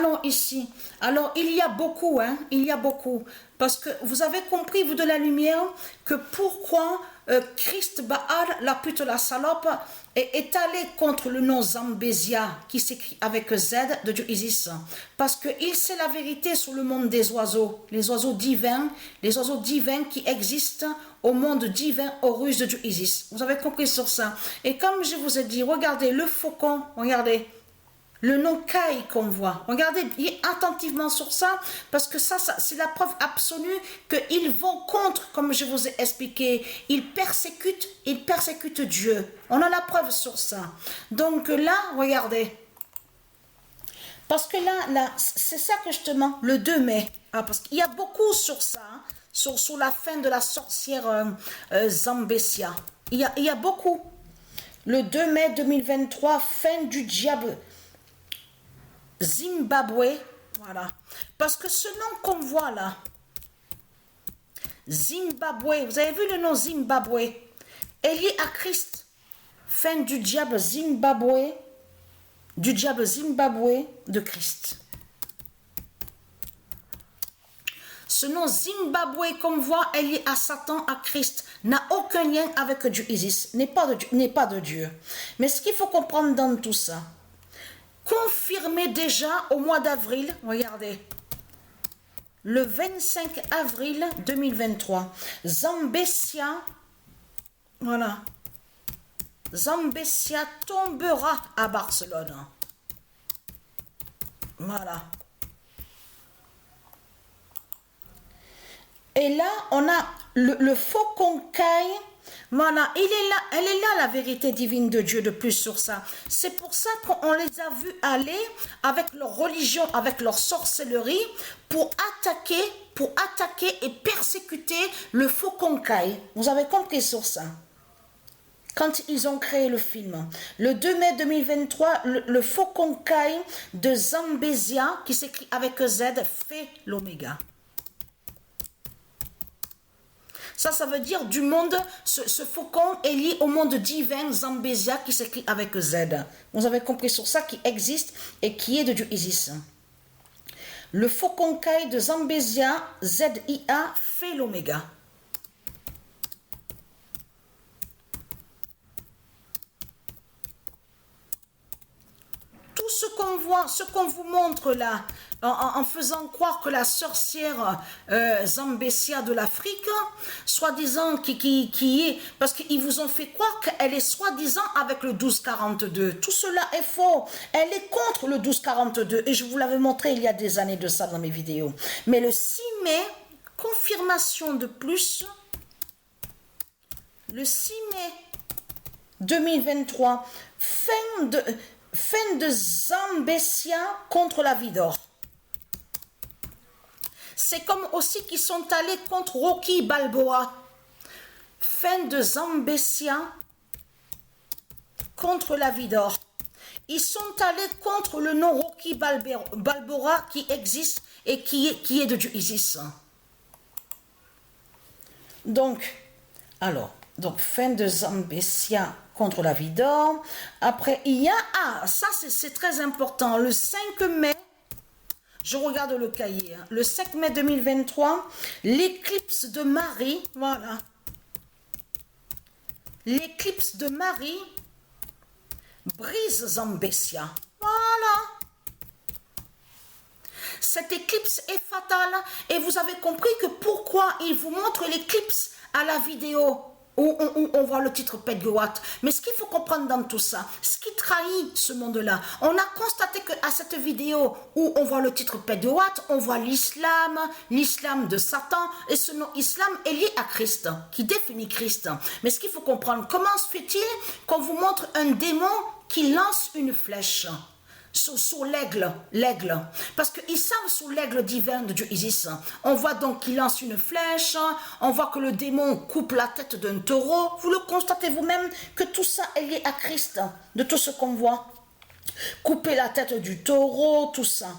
Allons ici. Alors, il y a beaucoup, hein, il y a beaucoup. Parce que vous avez compris, vous de la lumière, que pourquoi Christ Baal, la pute, la salope, est allé contre le nom Zambésia, qui s'écrit avec Z de Dieu Isis. Parce qu'il sait la vérité sur le monde des oiseaux, les oiseaux divins qui existent au monde divin, aux ruses de Dieu Isis. Vous avez compris sur ça. Et comme je vous ai dit, regardez le faucon, regardez. Le nom Kai qu'on voit. Regardez attentivement sur ça, parce que ça c'est la preuve absolue qu'ils vont contre, comme je vous ai expliqué. Ils persécutent Dieu. On a la preuve sur ça. Donc là, regardez. Parce que là c'est ça que je te mens, le 2 mai. Ah, parce qu'il y a beaucoup sur ça, hein, sur la fin de la sorcière Zambésia. Il y a beaucoup. Le 2 mai 2023, fin du diable. Zimbabwe, voilà. Parce que ce nom qu'on voit là, Zimbabwe, vous avez vu le nom Zimbabwe, est lié à Christ. Fin du diable Zimbabwe de Christ. Ce nom Zimbabwe qu'on voit est lié à Satan, à Christ, n'a aucun lien avec Dieu Isis, n'est pas de Dieu. Mais ce qu'il faut comprendre dans tout ça, confirmé déjà au mois d'avril, regardez, le 25 avril 2023, Zambésia, voilà, Zambésia tombera à Barcelone. Voilà. Et là, on a le faucon Kai. Voilà, elle est là la vérité divine de Dieu de plus sur ça. C'est pour ça qu'on les a vus aller avec leur religion, avec leur sorcellerie, pour attaquer et persécuter le faucon Kai. Vous avez compris sur ça? Quand ils ont créé le film. Le 2 mai 2023, le faucon Kai de Zambésia, qui s'écrit avec Z, fait l'oméga. Ça veut dire du monde, ce faucon est lié au monde divin Zambésia qui s'écrit avec Z. Vous avez compris sur ça, qui existe et qui est de Dieu Isis. Le faucon Kai de Zambésia, ZIA, fait l'oméga. Tout ce qu'on voit, ce qu'on vous montre là, en faisant croire que la sorcière Zambésia de l'Afrique, soi-disant qui est, parce qu'ils vous ont fait croire qu'elle est soi-disant avec le 1242. Tout cela est faux. Elle est contre le 1242 et je vous l'avais montré il y a des années de ça dans mes vidéos. Mais le 6 mai, confirmation de plus, le 6 mai 2023, fin de Zambésia contre la vie d'or. C'est comme aussi qu'ils sont allés contre Rocky Balboa. Fin de Zambésia contre la vie d'or. Ils sont allés contre le nom Rocky Balboa qui existe et qui est de Dieu Isis. Donc, fin de Zambésia contre la vie d'or. Après, il y a, ça c'est très important, le 5 mai, je regarde le cahier, hein, le 5 mai 2023, l'éclipse de Marie, voilà. L'éclipse de Marie brise Zambésia. Voilà. Cette éclipse est fatale et vous avez compris que pourquoi il vous montre l'éclipse à la vidéo où on voit le titre Pedgoat. Mais ce qu'il faut comprendre dans tout ça, ce qui trahit ce monde-là, on a constaté qu'à cette vidéo où on voit le titre Pedgoat, on voit l'islam de Satan, et ce nom islam est lié à Christ, qui définit Christ. Mais ce qu'il faut comprendre, comment se fait-il qu'on vous montre un démon qui lance une flèche sur l'aigle, parce qu'ils savent sur l'aigle divin de Dieu Isis. On voit donc qu'il lance une flèche, on voit que le démon coupe la tête d'un taureau. Vous le constatez vous-même que tout ça est lié à Christ, de tout ce qu'on voit. Couper la tête du taureau, tout ça.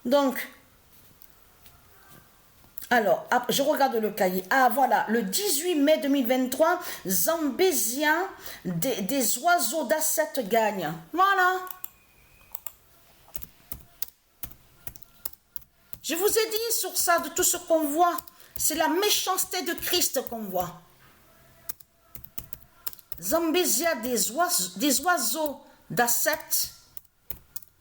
Donc, alors, je regarde le cahier. Ah, voilà, le 18 mai 2023, Zambésia, des oiseaux d'Asset gagnent. Voilà. Je vous ai dit sur ça, de tout ce qu'on voit, c'est la méchanceté de Christ qu'on voit. Zambésia, des oiseaux d'Asset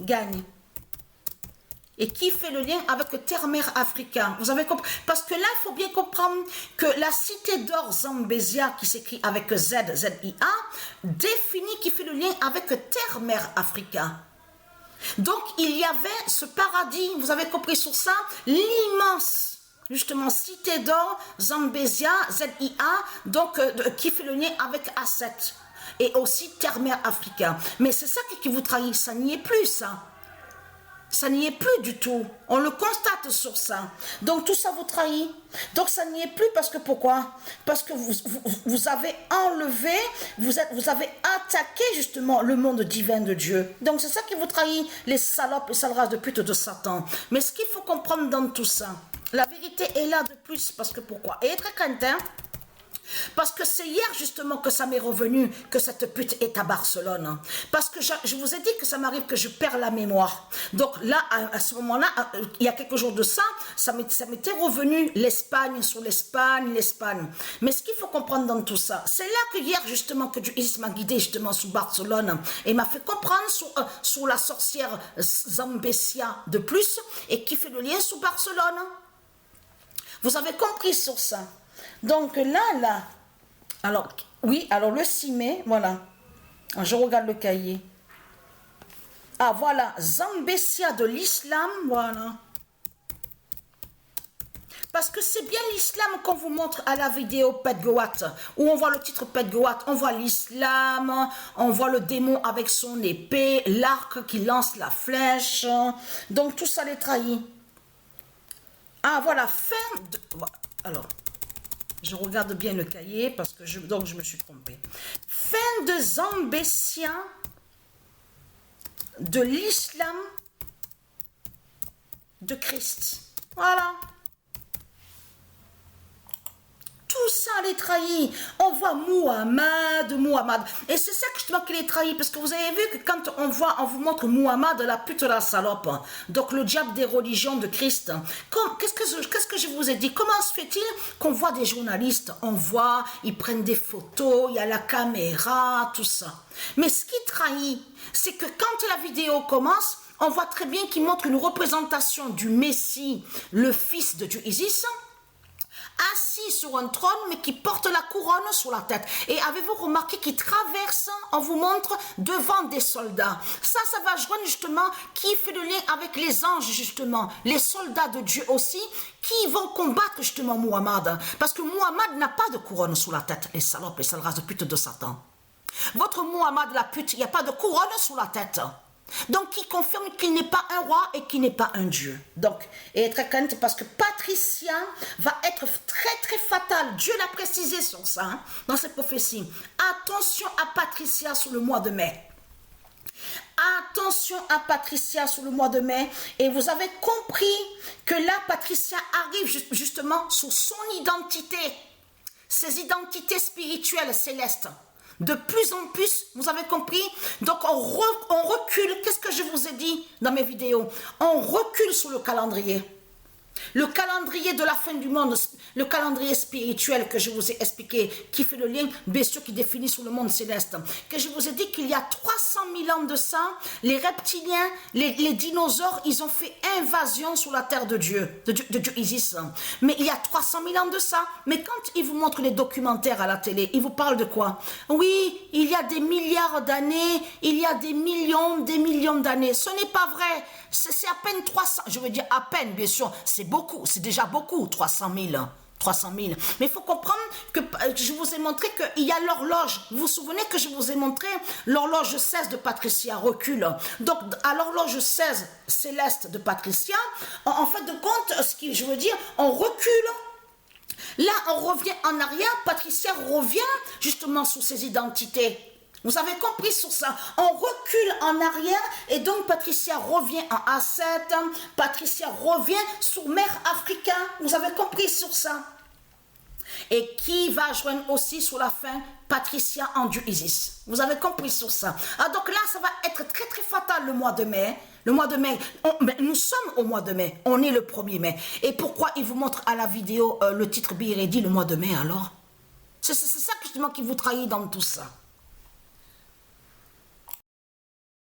gagnent. Et qui fait le lien avec le terre-mer africain? Vous avez compris? Parce que là, il faut bien comprendre que la cité d'or Zambésia, qui s'écrit avec Z, Z-I-A, définit qui fait le lien avec le terre-mer africain. Donc, il y avait ce paradis, vous avez compris sur ça, l'immense, justement, cité d'or Zambésia, Z-I-A, donc, qui fait le lien avec Asset. Et aussi terre-mer africain. Mais c'est ça qui vous trahit, ça n'y est plus, ça. Ça n'y est plus du tout. On le constate sur ça. Donc tout ça vous trahit. Donc ça n'y est plus parce que pourquoi? Parce que vous avez enlevé, vous avez attaqué justement le monde divin de Dieu. Donc c'est ça qui vous trahit, les salopes, les sales races de pute de Satan. Mais ce qu'il faut comprendre dans tout ça, la vérité est là de plus parce que pourquoi? Et très craintin. Parce que c'est hier justement que ça m'est revenu que cette pute est à Barcelone. Parce que je vous ai dit que ça m'arrive que je perds la mémoire. Donc là, à ce moment-là, il y a quelques jours de ça, ça m'était revenu l'Espagne sur l'Espagne. Mais ce qu'il faut comprendre dans tout ça, c'est là que hier justement que Dieu m'a guidé justement sous Barcelone et m'a fait comprendre sur la sorcière Zambésia de plus et qui fait le lien sous Barcelone. Vous avez compris sur ça. Donc là, alors, oui, alors le 6 mai, voilà, je regarde le cahier. Ah, voilà, Zambésia de l'islam, voilà. Parce que c'est bien l'islam qu'on vous montre à la vidéo Pet Goat, où on voit le titre Pet Goat, on voit l'islam, on voit le démon avec son épée, l'arc qui lance la flèche, donc tout ça les trahit. Ah, voilà, fin de... Alors... Je regarde bien le cahier parce que je me suis trompée. Fin de Zambésia de l'islam de Christ. Voilà. Tout ça les trahit. On voit Muhammad. Et c'est ça que justement qui les trahit. Parce que vous avez vu que quand on vous montre Muhammad, la pute la salope. Donc le diable des religions de Christ. Qu'est-ce que je vous ai dit? Comment se fait-il qu'on voit des journalistes? On voit, ils prennent des photos, il y a la caméra, tout ça. Mais ce qui trahit, c'est que quand la vidéo commence, on voit très bien qu'il montre une représentation du Messie, le fils de Dieu Isis, assis sur un trône, mais qui porte la couronne sur la tête. Et avez-vous remarqué qu'il traverse, on vous montre, devant des soldats. Ça va joindre justement, qui fait le lien avec les anges justement, les soldats de Dieu aussi, qui vont combattre justement Muhammad. Parce que Muhammad n'a pas de couronne sur la tête, les salopes, les sales races de pute de Satan. Votre Muhammad la pute, il n'y a pas de couronne sur la tête. Donc, qui confirme qu'il n'est pas un roi et qu'il n'est pas un dieu. Donc, et très crainte parce que Patricia va être très très fatale. Dieu l'a précisé sur ça, hein, dans cette prophétie. Attention à Patricia sur le mois de mai. Attention à Patricia sur le mois de mai. Et vous avez compris que là, Patricia arrive justement sur son identité. Ses identités spirituelles célestes. De plus en plus, vous avez compris? Donc on recule, qu'est-ce que je vous ai dit dans mes vidéos? On recule sur le calendrier. Le calendrier de la fin du monde, le calendrier spirituel que je vous ai expliqué, qui fait le lien, bien sûr, qui définit sur le monde céleste. Que je vous ai dit qu'il y a 300 000 ans de ça, les reptiliens, les dinosaures, ils ont fait invasion sur la terre de Dieu Isis. Mais il y a 300 000 ans de ça. Mais quand ils vous montrent les documentaires à la télé, ils vous parlent de quoi? Oui, il y a des milliards d'années, il y a des millions d'années. Ce n'est pas vrai. C'est à peine 300, je veux dire à peine, bien sûr, c'est beaucoup, c'est déjà beaucoup, 300 000. 300 000. Mais il faut comprendre que je vous ai montré qu'il y a l'horloge. Vous vous souvenez que je vous ai montré l'horloge 16 de Patricia recule. Donc, à l'horloge 16 céleste de Patricia, en fait de compte, ce qui, je veux dire, on recule. Là, on revient en arrière. Patricia revient justement sur ses identités. Vous avez compris sur ça. On recule en arrière et donc Patricia revient en A7. Patricia revient sur mer africain. Vous avez compris sur ça. Et qui va joindre aussi sur la fin Patricia en Dieu Isis. Vous avez compris sur ça. Ah, donc là, ça va être très très fatal le mois de mai. Le mois de mai, nous sommes au mois de mai, on est le 1er mai. Et pourquoi il vous montre à la vidéo le titre Be Ready le mois de mai alors? C'est ça justement qui vous trahit dans tout ça.